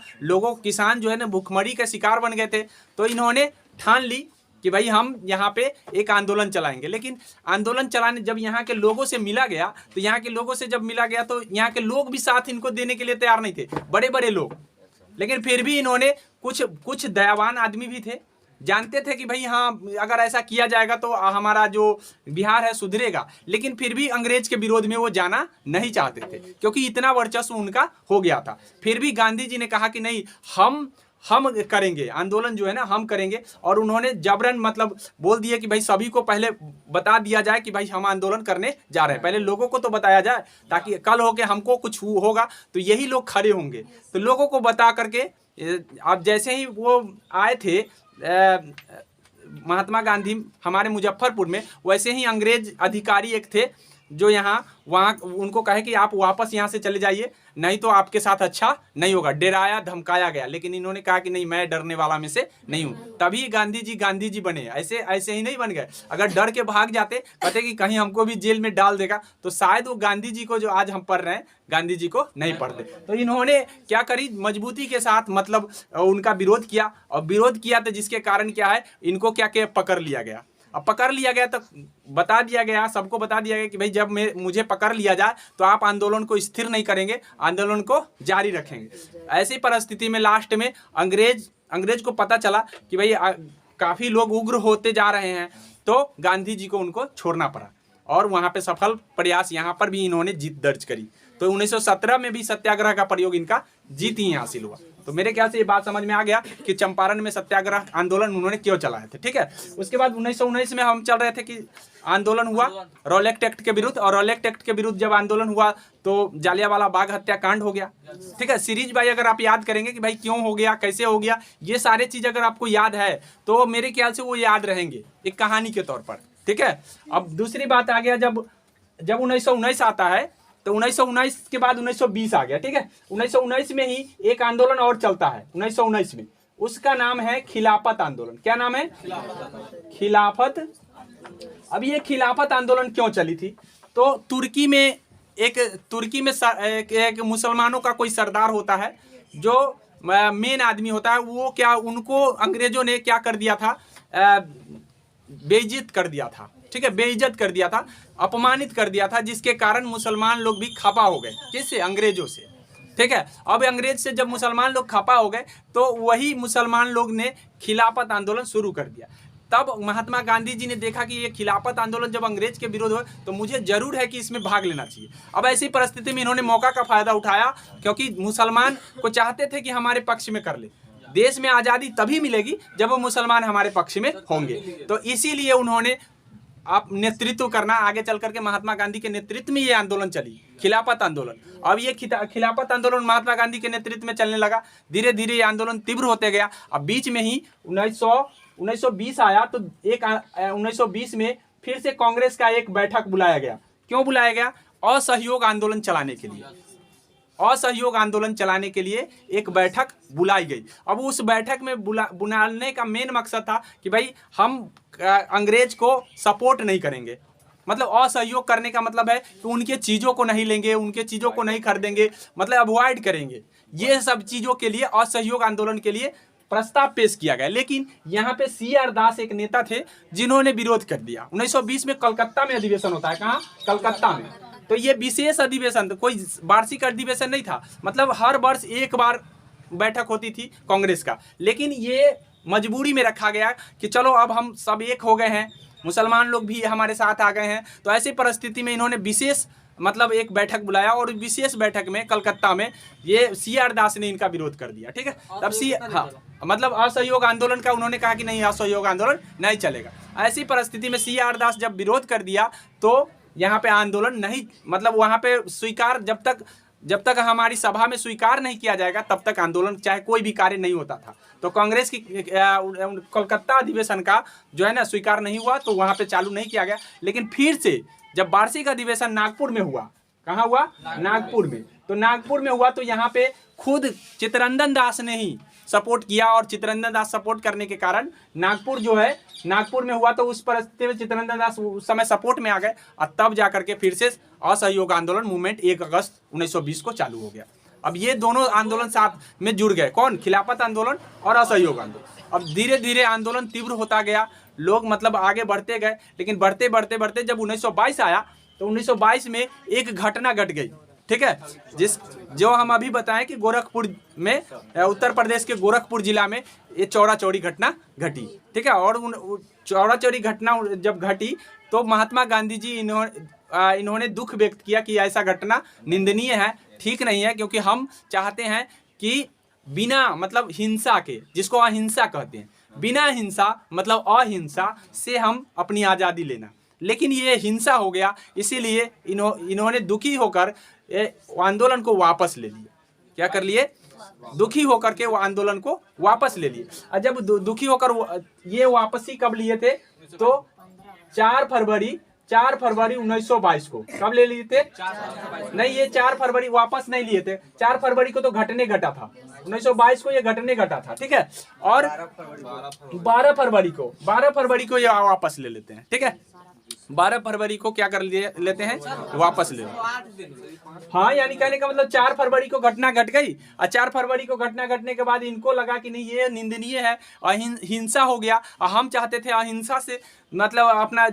किसान जो है ना भूखमरी का शिकार बन गए थे। तो इन्होंने ठान ली कि भाई हम यहाँ पे एक आंदोलन चलाएंगे। लेकिन आंदोलन चलाने जब यहाँ के लोगों से मिला गया तो यहाँ के लोग भी साथ इनको देने के लिए तैयार नहीं थे, बड़े बड़े लोग। लेकिन फिर भी इन्होंने कुछ दयावान आदमी भी थे, जानते थे कि भाई हाँ अगर ऐसा किया जाएगा तो हमारा जो बिहार है सुधरेगा। लेकिन फिर भी अंग्रेज के विरोध में वो जाना नहीं चाहते थे क्योंकि इतना वर्चस्व उनका हो गया था। फिर भी गांधी जी ने कहा कि नहीं, हम करेंगे आंदोलन, जो है ना हम करेंगे। और उन्होंने जबरन मतलब बोल दिया कि भाई सभी को पहले बता दिया जाए कि भाई हम आंदोलन करने जा रहे हैं। पहले लोगों को तो बताया जाए ताकि कल हो के हमको कुछ होगा तो यही लोग खड़े होंगे। तो लोगों को बता करके अब जैसे ही वो आए थे महात्मा गांधी हमारे मुजफ्फरपुर में, वैसे ही अंग्रेज अधिकारी एक थे जो वहाँ उनको कहे कि आप वापस यहाँ से चले जाइए, नहीं तो आपके साथ अच्छा नहीं होगा। डराया धमकाया गया, लेकिन इन्होंने कहा कि नहीं, मैं डरने वाला में से नहीं हूँ। तभी गांधी जी बने। ऐसे ही नहीं बन गए। अगर डर के भाग जाते, कहते कि कहीं हमको भी जेल में डाल देगा, तो शायद वो गांधी जी को जो आज हम पढ़ रहे हैं गांधी जी को नहीं पढ़ते। तो इन्होंने क्या करी, मजबूती के साथ मतलब उनका विरोध किया। और विरोध किया तो जिसके कारण क्या है, इनको क्या पकड़ लिया गया। अब पकड़ लिया गया तो बता दिया गया, सबको बता दिया गया कि भाई जब मुझे पकड़ लिया जाए तो आप आंदोलन को स्थिर नहीं करेंगे, आंदोलन को जारी रखेंगे। ऐसी परिस्थिति में लास्ट में अंग्रेज को पता चला कि भाई काफ़ी लोग उग्र होते जा रहे हैं, तो गांधी जी को उनको छोड़ना पड़ा। और वहाँ पे सफल प्रयास, यहाँ पर भी इन्होंने जीत दर्ज करी। तो 1917 में भी सत्याग्रह का प्रयोग इनका जीत ही हासिल हुआ। तो मेरे ख्याल से ये बात समझ में आ गया कि चंपारण में सत्याग्रह आंदोलन उन्होंने क्यों चलाए थे। ठीक है, उसके बाद 1919 में हम चल रहे थे कि आंदोलन हुआ रॉलेक्ट एक्ट के विरुद्ध। और रॉलेक्ट एक्ट के विरुद्ध जब आंदोलन हुआ तो जालियांवाला बाग हत्याकांड हो गया। ठीक है, सीरीज भाई अगर आप याद करेंगे कि भाई क्यों हो गया, कैसे हो गया, ये सारे चीज़ अगर आपको याद है तो मेरे ख्याल से वो याद रहेंगे एक कहानी के तौर पर। ठीक है, अब दूसरी बात आ गया, जब 1919 आता है तो 1919 के बाद 1920 आ गया। ठीक है, 1919 में ही एक आंदोलन और चलता है 1919 में, उसका नाम है खिलाफत आंदोलन। क्या नाम है? खिलाफत। अब ये खिलाफत आंदोलन क्यों चली थी? तो तुर्की में एक मुसलमानों का कोई सरदार होता है जो मेन आदमी होता है, वो क्या, उनको अंग्रेजों ने क्या कर दिया था, बेइज्जत कर दिया था, ठीक है, बेइज्जत कर दिया था, अपमानित कर दिया था, जिसके कारण मुसलमान लोग भी खफा हो गए। किससे? अंग्रेजों से, ठीक है। अब अंग्रेज से जब मुसलमान लोग खफा हो गए तो वही मुसलमान लोग ने खिलाफत आंदोलन शुरू कर दिया। तब महात्मा गांधी जी ने देखा कि ये खिलाफत आंदोलन जब अंग्रेज के विरोध हो तो मुझे जरूर है कि इसमें भाग लेना चाहिए। अब ऐसी परिस्थिति में इन्होंने मौका का फायदा उठाया, क्योंकि मुसलमान को चाहते थे कि हमारे पक्ष में कर ले। देश में आज़ादी तभी मिलेगी जब वो मुसलमान हमारे पक्ष में होंगे। तो इसीलिए उन्होंने आप नेतृत्व करना, आगे चल करके महात्मा गांधी के नेतृत्व में ये आंदोलन चली, खिलाफत आंदोलन। अब ये खिलाफत आंदोलन महात्मा गांधी के नेतृत्व में चलने लगा। धीरे धीरे ये आंदोलन तीव्र होते गया। अब बीच में ही 1920 आया तो 1920 में फिर से कांग्रेस का एक बैठक बुलाया गया। क्यों बुलाया गया? असहयोग आंदोलन चलाने के लिए। असहयोग आंदोलन चलाने के लिए एक बैठक बुलाई गई। अब उस बैठक में बुलाने का मेन मकसद था कि भाई हम अंग्रेज को सपोर्ट नहीं करेंगे, मतलब असहयोग करने का मतलब है कि उनके चीज़ों को नहीं लेंगे, उनके चीज़ों को नहीं खरीदेंगे, मतलब अवॉइड करेंगे। ये सब चीज़ों के लिए असहयोग आंदोलन के लिए प्रस्ताव पेश किया गया। लेकिन यहाँ पे CR दास एक नेता थे जिन्होंने विरोध कर दिया। 1920 में कलकत्ता में अधिवेशन होता है। कहाँ? कलकत्ता में। तो ये विशेष अधिवेशन, कोई वार्षिक अधिवेशन नहीं था, मतलब हर वर्ष एक बार बैठक होती थी कांग्रेस का। लेकिन ये मजबूरी में रखा गया कि चलो अब हम सब एक हो गए हैं, मुसलमान लोग भी हमारे साथ आ गए हैं। तो ऐसी परिस्थिति में इन्होंने विशेष मतलब एक बैठक बुलाया और विशेष बैठक में कलकत्ता में ये CR दास ने इनका विरोध कर दिया, ठीक है। तब हाँ, मतलब असहयोग आंदोलन का उन्होंने कहा कि नहीं, असहयोग आंदोलन नहीं चलेगा। ऐसी परिस्थिति में CR दास जब विरोध कर दिया तो यहाँ पे आंदोलन नहीं, मतलब वहाँ पे स्वीकार, जब तक हमारी सभा में स्वीकार नहीं किया जाएगा तब तक आंदोलन, चाहे कोई भी कार्य नहीं होता था। तो कांग्रेस की कोलकाता अधिवेशन का जो है ना स्वीकार नहीं हुआ, तो वहाँ पे चालू नहीं किया गया। लेकिन फिर से जब वार्षिक अधिवेशन नागपुर में हुआ, कहाँ हुआ? नागपुर में। तो नागपुर में हुआ तो यहाँ पे खुद चित्तरंजन दास ने ही सपोर्ट किया, और चित्तरंजन दास सपोर्ट करने के कारण नागपुर जो है, नागपुर में हुआ। तो उस परिस्थिति में चित्तरंजन दास उस समय सपोर्ट में आ गए और तब जा करके फिर से असहयोग आंदोलन मूवमेंट 1 अगस्त 1920 को चालू हो गया। अब ये दोनों आंदोलन साथ में जुड़ गए, कौन? खिलाफत आंदोलन और असहयोग आंदोलन। अब धीरे धीरे आंदोलन तीव्र होता गया, लोग मतलब आगे बढ़ते गए। लेकिन बढ़ते बढ़ते बढ़ते जब 1922 आया तो 1922 में एक घटना घट गई, ठीक है, जो हम अभी बताएं कि गोरखपुर में, उत्तर प्रदेश के गोरखपुर जिला में ये चौरा चौरी घटना घटी, ठीक है। और चौरा चौरी घटना जब घटी तो महात्मा गांधी जी इन्होंने दुख व्यक्त किया कि ऐसा घटना निंदनीय है, ठीक नहीं है, क्योंकि हम चाहते हैं कि बिना मतलब हिंसा के, जिसको अहिंसा कहते हैं, बिना हिंसा मतलब अहिंसा से हम अपनी आज़ादी लेना। लेकिन ये हिंसा हो गया, इसीलिए इन्होंने दुखी होकर आंदोलन को वापस ले लिया। क्या कर लिए? दुखी होकर के वो आंदोलन को वापस ले लिए। और जब दुखी होकर ये वापसी कब लिए थे? तो 4 फरवरी 1922 को। कब ले लिए थे? नहीं, ये 4 फरवरी वापस नहीं लिए थे। 4 फरवरी को तो घटने घटा था, 1922 को ये घटने घटा था, ठीक है। और 12 फरवरी को ये वापस ले लेते हैं, ठीक है। 12 फरवरी को क्या कर लेते हैं? वापस ले। हाँ, यानी कहने का मतलब 4 फरवरी को घटना घट गई और 4 फरवरी को घटना घटने के बाद इनको लगा कि नहीं, ये निंदनीय है, हिंसा हो गया। और हम चाहते थे अहिंसा से मतलब अपना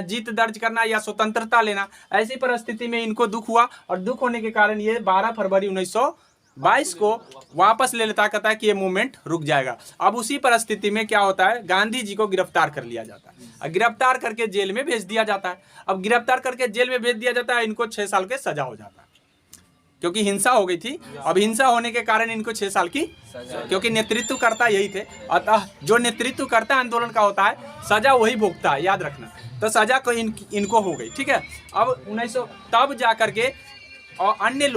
जीत दर्ज करना या स्वतंत्रता लेना। ऐसी परिस्थिति में इनको दुख हुआ और दुख होने के कारण ये 12 फरवरी 1922 को वापस ले लेता, कहता है कि ये मूवमेंट रुक जाएगा। अब उसी परिस्थिति में क्या होता है? गांधी जी को गिरफ्तार कर लिया जाता है और गिरफ्तार करके जेल में भेज दिया जाता है। अब गिरफ्तार करके जेल में भेज दिया जाता है, इनको 6 साल के सजा हो जाता है, क्योंकि हिंसा हो गई थी। अब हिंसा होने के कारण इनको 6 साल की, क्योंकि नेतृत्व करता यही थे, अतः जो नेतृत्व करता आंदोलन का होता है, सजा वही भोगता है, याद रखना। तो सजा को इनको हो गई, ठीक है। अब 1900 तब जा करके और अन्य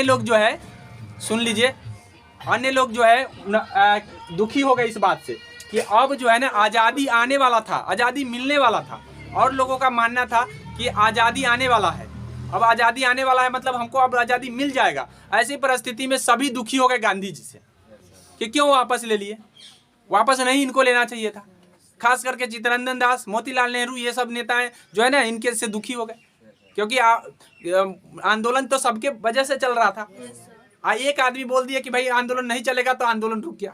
लोग जो है, सुन लीजिए, अन्य लोग जो है दुखी हो गए इस बात से कि अब जो है ना आज़ादी आने वाला था, आज़ादी मिलने वाला था, और लोगों का मानना था कि आज़ादी आने वाला है, अब आज़ादी आने वाला है, मतलब हमको अब आज़ादी मिल जाएगा। ऐसी परिस्थिति में सभी दुखी हो गए गांधी जी से कि क्यों वापस ले लिए, वापस नहीं इनको लेना चाहिए था। खास करके चित्तरंजन दास, मोतीलाल नेहरू, ये सब नेताएं जो है ना इनके से दुखी हो गए, क्योंकि आंदोलन तो सबके वजह से चल रहा था। एक आदमी बोल दिया कि भाई आंदोलन नहीं चलेगा, तो आंदोलन रुक गया।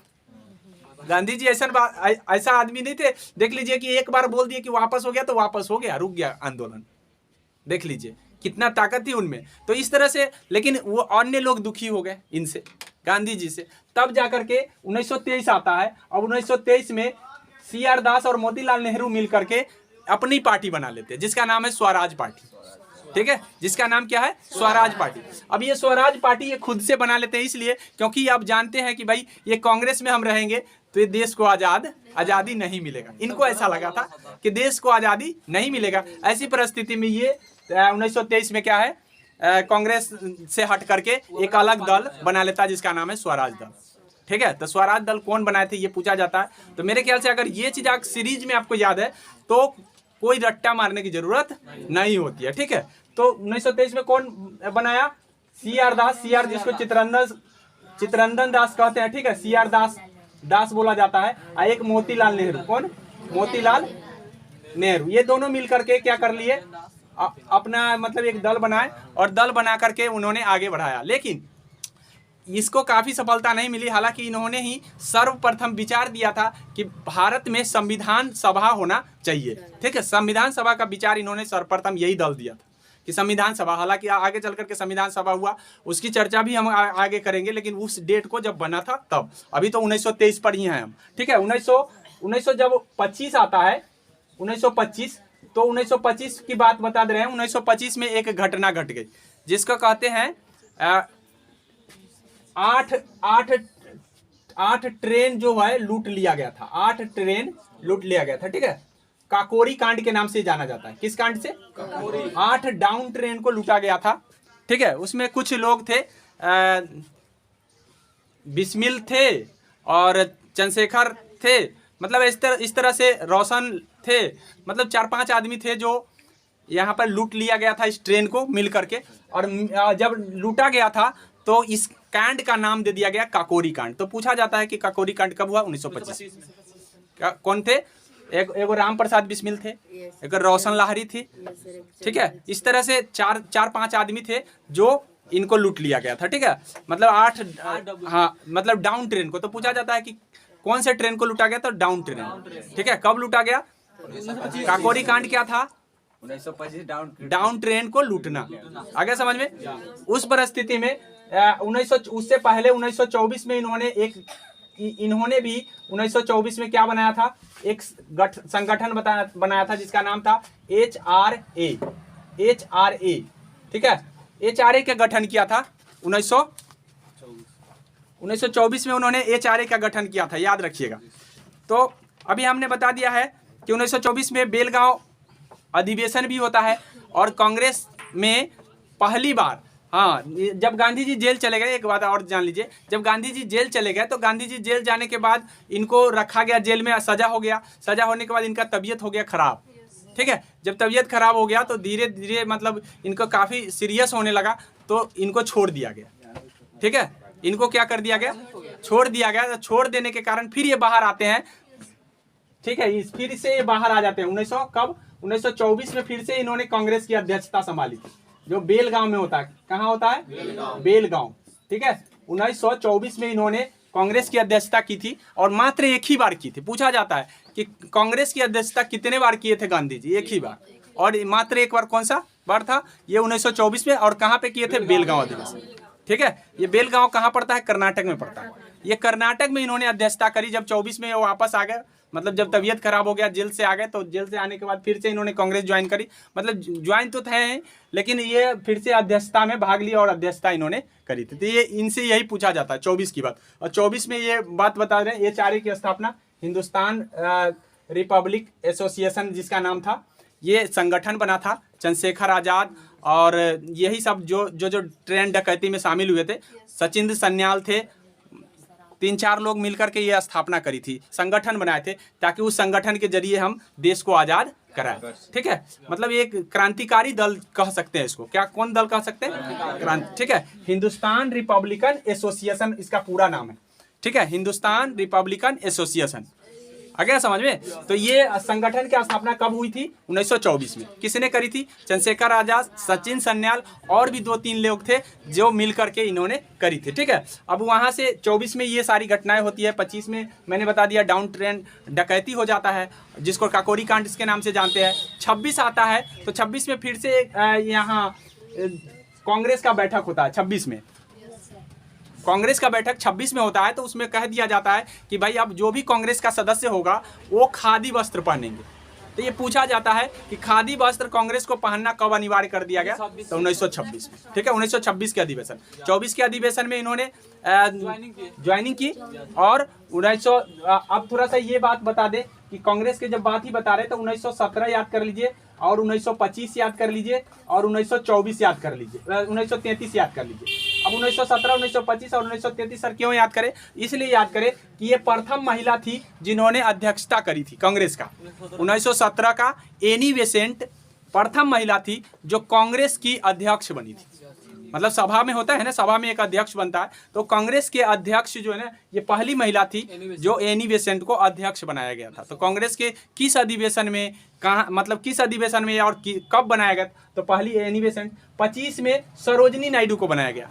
गांधी जी ऐसा आदमी नहीं थे। देख लीजिए कि एक बार बोल दिए कि वापस हो गया तो वापस हो गया, रुक गया आंदोलन। देख लीजिए कितना ताकत थी उनमें। तो इस तरह से, लेकिन वो अन्य लोग दुखी हो गए इनसे, गांधी जी से। तब जाकर के 1923 आता है। और 1923 में CR दास और मोतीलाल नेहरू मिल करके अपनी पार्टी बना लेते हैं, जिसका नाम है स्वराज पार्टी। ठीक है, जिसका नाम क्या है? स्वराज पार्टी। अब ये स्वराज पार्टी ये खुद से बना लेते हैं इसलिए क्योंकि आप जानते हैं कि भाई ये कांग्रेस में हम रहेंगे तो ये देश को आज़ादी नहीं मिलेगा। इनको ऐसा लगा था कि देश को आज़ादी नहीं मिलेगा। ऐसी परिस्थिति में ये 1923 में क्या है, कांग्रेस से हट करके एक अलग दल बना लेता है जिसका नाम है स्वराज दल। ठीक है, तो स्वराज दल कौन बनाए थे ये पूछा जाता है। तो मेरे ख्याल से अगर ये चीज़ सीरीज में आपको याद है तो कोई रट्टा मारने की जरूरत नहीं होती है। ठीक है, तो 1923 में कौन बनाया? CR दास। CR जिसको चितरंजन दास कहते हैं। ठीक है, CR दास बोला जाता है। और एक मोतीलाल नेहरू। कौन? मोतीलाल नेहरू। ये दोनों मिल करके क्या कर लिए, अपना मतलब एक दल बनाए और दल बना करके उन्होंने आगे बढ़ाया। लेकिन इसको काफ़ी सफलता नहीं मिली। हालांकि इन्होंने ही सर्वप्रथम विचार दिया था कि भारत में संविधान सभा होना चाहिए। ठीक है, संविधान सभा का विचार इन्होंने सर्वप्रथम यही दल दिया था कि संविधान सभा। हालांकि आगे चल करके संविधान सभा हुआ, उसकी चर्चा भी हम आगे करेंगे, लेकिन उस डेट को जब बना था तब। अभी तो 1923 पर ही हैं हम। ठीक है, 1900 जब 25 आता है, 1925, तो 1925 की बात बता दे रहे हैं। 1925 में एक घटना घट गई जिसको कहते हैं 8 ट्रेन जो है लूट लिया गया था। 8 ट्रेन लूट लिया गया था। ठीक है, काकोरी कांड के नाम से जाना जाता है। किस कांड से? काकोरी। 8 डाउन ट्रेन को लूटा गया था। ठीक है, उसमें कुछ लोग थे, बिस्मिल थे और चंद्रशेखर थे, मतलब इस तरह से रोशन थे। मतलब 4-5 आदमी थे जो यहाँ पर लूट लिया गया था इस ट्रेन को मिल करके। और जब लूटा गया था तो इस कांड का नाम दे दिया गया काकोरी कांड। तो पूछा जाता है कि काकोरी कांड कब हुआ? 1925 में। कौन थे? एक राम प्रसाद बिस्मिल थे, एक रोशन लाहिरी थी। ठीक है, इस तरह से 4-5 आदमी थे जो इनको लूट लिया गया था। ठीक है, मतलब 8 हाँ, मतलब डाउन ट्रेन को। तो पूछा जाता है कि कौन से ट्रेन को लूटा गया? तो डाउन ट्रेन। ठीक है, कब लूटा गया? काकोरी कांड क्या था? 1925 डाउन ट्रेन को लूटना। आगे समझ में? उस परिस्थिति में 1900 उससे पहले 1924 में इन्होंने भी 1924 में क्या बनाया था? एक संगठन बनाया था जिसका नाम था HRA। ठीक है, HRA का गठन किया था 1924 में। उन्होंने HRA का गठन किया था, याद रखिएगा। तो अभी हमने बता दिया है कि 1924 में बेलगांव अधिवेशन भी होता है। और कांग्रेस में पहली बार, हाँ, जब गांधी जी जेल चले गए, एक बात और जान लीजिए, जब गांधी जी जेल चले गए तो गांधी जी जेल जाने के बाद इनको रखा गया जेल में, सजा हो गया। सजा होने के बाद इनका तबीयत हो गया खराब। ठीक है, जब तबीयत खराब हो गया तो धीरे धीरे मतलब इनको काफ़ी सीरियस होने लगा तो इनको छोड़ दिया गया। ठीक है, इनको क्या कर दिया गया? छोड़ दिया गया। तो छोड़ देने के कारण फिर ये बाहर आते हैं। ठीक है, फिर से ये बाहर आ जाते हैं। 1924 में फिर से इन्होंने कांग्रेस की अध्यक्षता संभाली थी, जो बेलगांव में होता है। कहाँ होता है? बेलगांव। ठीक है, 1924 में इन्होंने कांग्रेस की अध्यक्षता की थी और मात्र एक ही बार की थी। पूछा जाता है कि कांग्रेस की अध्यक्षता कितने बार किए थे गांधी जी? एक ही बार। और मात्र एक बार कौन सा बार था? ये 1924 में। और कहाँ पे किए थे? बेलगांव अधिवेशन। ठीक है, ये बेलगांव कहाँ पड़ता है? कर्नाटक में पड़ता है। ये कर्नाटक में इन्होंने अध्यक्षता करी। जब 24 में वो वापस आ गए, मतलब जब तबीयत खराब हो गया, जेल से आ गए, तो जेल से आने के बाद फिर से इन्होंने कांग्रेस ज्वाइन करी। मतलब ज्वाइन तो थे, लेकिन ये फिर से अध्यक्षता में भाग लिया और अध्यक्षता इन्होंने करी थी। तो ये इनसे यही पूछा जाता है 24 की बात। और 24 में ये बात बता रहे हैं, HRA की स्थापना हिंदुस्तान रिपब्लिक एसोसिएशन जिसका नाम था, ये संगठन बना था। चंद्रशेखर आज़ाद और यही सब जो ट्रेन डकैती में शामिल हुए थे, सचिंद्र सन्याल थे, 3-4 लोग मिलकर के ये स्थापना करी थी, संगठन बनाए थे ताकि उस संगठन के जरिए हम देश को आज़ाद कराएं। ठीक है, मतलब एक क्रांतिकारी दल कह सकते हैं इसको। क्या, कौन दल कह सकते हैं? क्रांति। ठीक है, हिंदुस्तान रिपब्लिकन एसोसिएशन इसका पूरा नाम है। ठीक है, हिंदुस्तान रिपब्लिकन एसोसिएशन। आ गया समझ में। तो ये संगठन की स्थापना कब हुई थी? 1924 में। किसने करी थी? चंद्रशेखर आजाद, सचिन सन्याल और भी 2-3 लोग थे जो मिल करके इन्होंने करी थी। ठीक है, अब वहाँ से 24 में ये सारी घटनाएं होती है। 25 में मैंने बता दिया डाउन ट्रेन डकैती हो जाता है, जिसको काकोरी कांड के नाम से जानते हैं। 26 आता है तो 26 में फिर से यहाँ कांग्रेस का बैठक होता है। 26 में कांग्रेस का बैठक 26 में होता है, तो उसमें कह दिया जाता है कि भाई अब जो भी कांग्रेस का सदस्य होगा वो खादी वस्त्र पहनेंगे। तो ये पूछा जाता है कि खादी वस्त्र कांग्रेस को पहनना कब अनिवार्य कर दिया गया? तो 1926 में। ठीक है, 1926 के अधिवेशन। 24 के अधिवेशन में इन्होंने ज्वाइनिंग की और 1900 अब थोड़ा सा ये बात बता दें कि कांग्रेस के जब बात ही बता रहे तो 1917 याद कर लीजिए और 1925 याद कर लीजिए और 1924 याद कर लीजिए, 1933 याद कर लीजिए। अब 1917, 1925 और 1933 सर क्यों याद करें? इसलिए याद करें कि ये प्रथम महिला थी जिन्होंने अध्यक्षता करी थी कांग्रेस का। 1917 का एनी बेसेंट प्रथम महिला थी जो कांग्रेस की अध्यक्ष बनी थी। मतलब सभा में होता है ना, सभा में एक अध्यक्ष बनता है, तो कांग्रेस के अध्यक्ष जो है ना ये पहली महिला थी जो एनी बेसेंट को अध्यक्ष बनाया गया था। तो कांग्रेस के किस अधिवेशन में, कहाँ, मतलब किस अधिवेशन में और कब बनाया गया? तो पहली एनी बेसेंट 25 में सरोजनी नायडू को बनाया गया।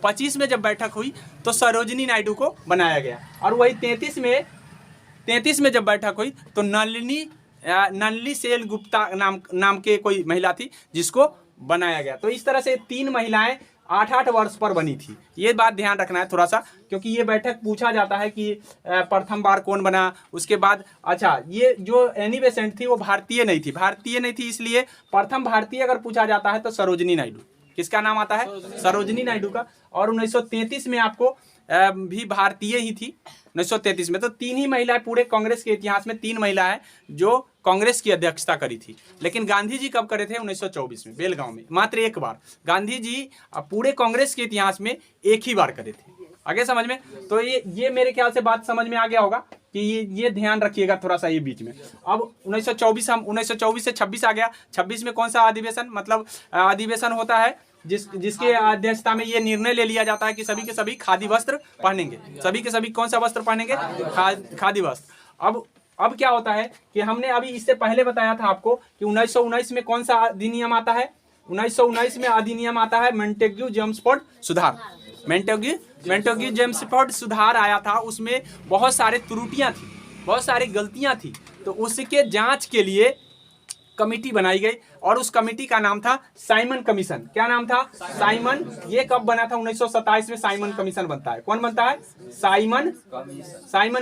25 में जब बैठक हुई तो सरोजनी नायडू को बनाया गया। और वही 33 में जब बैठक हुई तो नलिनी सेनगुप्ता नाम के कोई महिला थी जिसको बनाया गया। तो इस तरह से 3 महिलाएं 8-8 वर्ष पर बनी थी। ये बात ध्यान रखना है थोड़ा सा, क्योंकि ये बैठक पूछा जाता है कि प्रथम बार कौन बना। उसके बाद अच्छा, ये जो एनी बेसेंट थी वो भारतीय नहीं थी, इसलिए प्रथम भारतीय अगर पूछा जाता है तो सरोजनी नायडू। किसका नाम आता है? सरोजनी नायडू का। और 1933 में आपको भी भारतीय ही थी 1933 में। तो 3 ही महिलाएं पूरे कांग्रेस के इतिहास में, 3 महिलाएं जो कांग्रेस की अध्यक्षता करी थी। लेकिन गांधी जी कब करे थे? 1924 में बेलगांव में, मात्र एक बार। गांधी जी पूरे कांग्रेस के इतिहास में एक ही बार करे थे। आगे समझ में? तो ये मेरे ख्याल से बात समझ में आ गया होगा कि ये ध्यान रखिएगा थोड़ा सा ये बीच में। अब 1924 से 26 आ गया। 26 में कौन सा अधिवेशन, मतलब अधिवेशन होता है जिसके अध्यक्षता में ये निर्णय ले लिया जाता है कि सभी के सभी खादी वस्त्र पहनेंगे। सभी के सभी कौन सा वस्त्र पहनेंगे? खादी वस्त्र। अब क्या होता है कि हमने अभी इससे पहले बताया था आपको कि 1919 में कौन सा अधिनियम आता है? 1919 में अधिनियम आता है मोंटेग्यू जेम्सफोर्ड सुधार। मोंटेग्यू जेम्सफोर्ड सुधार आया था। उसमें बहुत सारे त्रुटियां थी, बहुत सारी गलतियां थी। तो उसके जांच के लिए कमेटी बनाई गई और उस कमेटी का नाम था साइमन कमीशन। क्या नाम था? साइमन। ये कब बना था? 1927 में साइमन कमीशन बनता है। कौन बनता है? Simon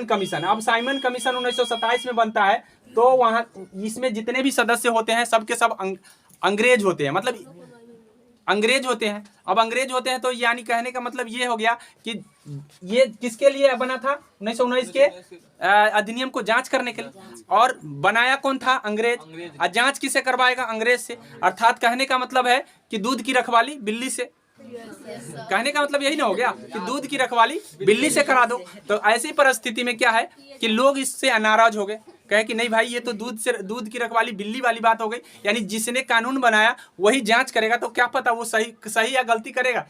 commission. अब साइमन कमीशन 1927 में बनता है तो वहां इसमें जितने भी सदस्य होते हैं सबके सब अंग्रेज होते हैं, मतलब अंग्रेज होते हैं। अब अंग्रेज होते हैं तो यानी कहने का मतलब ये हो गया कि ये किसके लिए बना था? 1919 के अधिनियम को जांच करने के लिए। और बनाया कौन था? अंग्रेज। और जांच किसे करवाएगा? अंग्रेज से। अर्थात कहने का मतलब है कि दूध की रखवाली बिल्ली से। कहने का मतलब यही ना हो गया कि दूध की रखवाली बिल्ली से करा दो। तो ऐसी परिस्थिति में क्या है कि लोग इससे नाराज हो गए, कहे कि नहीं भाई ये तो दूध की रखवाली बिल्ली वाली बात हो गई। यानी जिसने कानून बनाया वही जांच करेगा, तो क्या पता वो सही या गलती करेगा,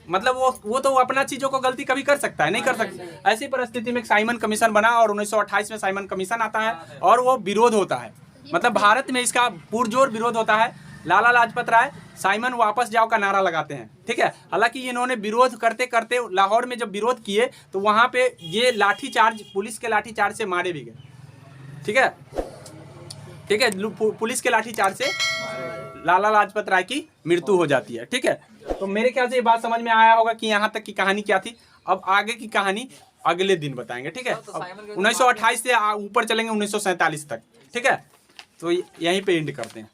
मतलब वो तो अपना चीजों को गलती कभी कर सकता है, नहीं कर सकता। ऐसी परिस्थिति में साइमन कमीशन बना और 1928 में साइमन कमीशन आता है और वो विरोध होता है, मतलब भारत में इसका पुरजोर विरोध होता है। लाला लाजपत राय साइमन वापस जाओ का नारा लगाते हैं। ठीक है, हालांकि इन्होंने विरोध करते करते लाहौर में जब विरोध किए तो वहां पे ये लाठीचार्ज, पुलिस के लाठीचार्ज से मारे भी गए। ठीक है, पुलिस के लाठीचार्ज से लाला लाजपत राय की मृत्यु हो जाती है। ठीक है, तो मेरे ख्याल से ये बात समझ में आया होगा कि यहाँ तक की कहानी क्या थी। अब आगे की कहानी अगले दिन बताएंगे। ठीक है, 1928 से ऊपर चलेंगे 1947 तक। ठीक है, तो यहीं पे एंड करते हैं।